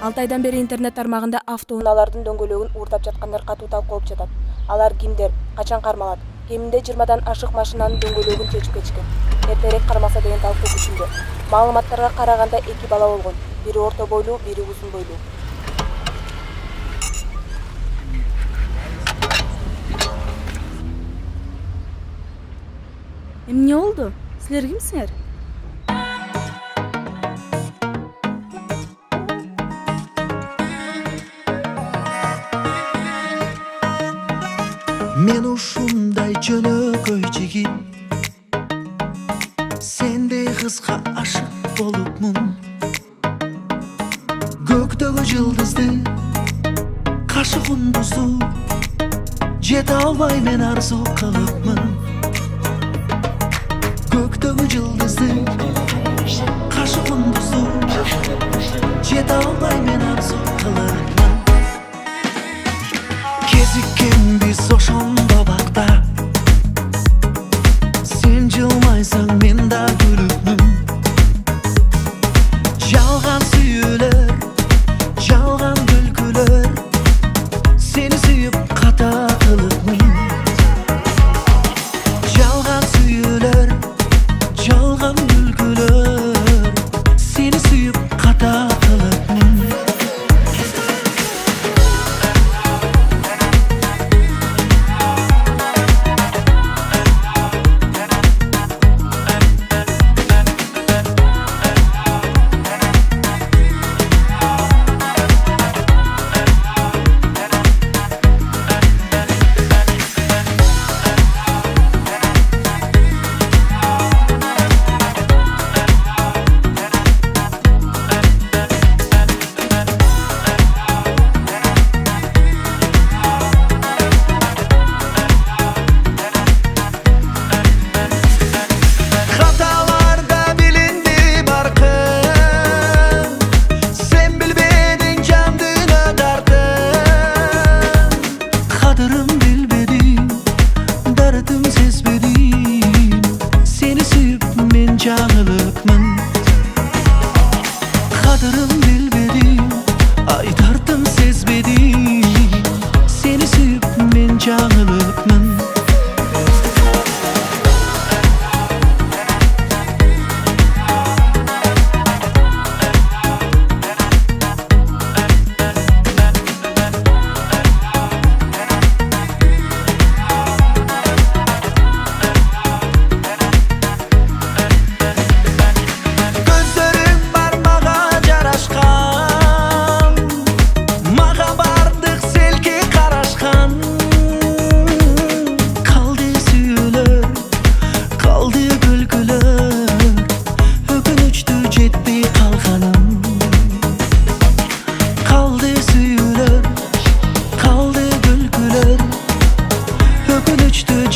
6 айдан бeri интернет тармагында автоунаалардын дөңгөлөгүн уурдап жаткандар катуу талкуулуп жатат. Алар кимдер, качан кармалат? Кеминде 20дан ашык машинанын дөңгөлөгүн чечип кетишкен. Эртерээк кармаса деген талкуу күчүндө. Маалыматтарга караганда 2 бала болгон. Бири орто бойлуу, бири узун бойлуу. Эмне болду? Силер кимсиңер? Men ушундай жөнөкөй жигит, сендей кызга ашык болупмун. Көктөгү жылдызды, каршы кундузду жете албай мен арзу кылыпмын. Көктөгү жылдызды, каршы кундузду жете албай мен арзу кылыпмын. Кезиккен биз ошондо бакта, сен жылмайсаң мен да күлүпмүн. Жалган сүйүүлөр, жалган күлкүлөр, сени сүйүп ката кылыпмын. Жалган сүйүүлөр, жалган күлкүлөр, сени сүйүп ката кылыпмын. Жаңылыпмын, кадырын билбедим, айтартым сезбедим. Сени сүйүп мен жаңылыпмын.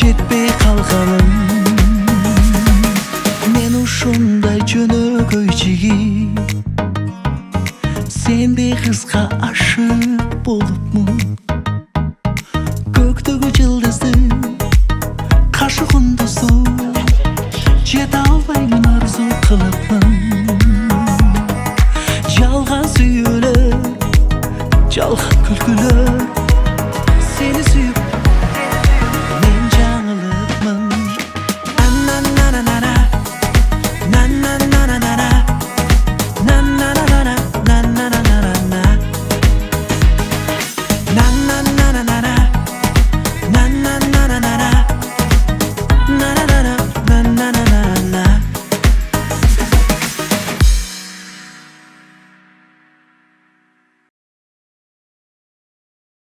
Жетпей калганым. Мен ушундай жөнөкөй жигит, сендей кызга ашык болупмун. Көктөгү жылдызды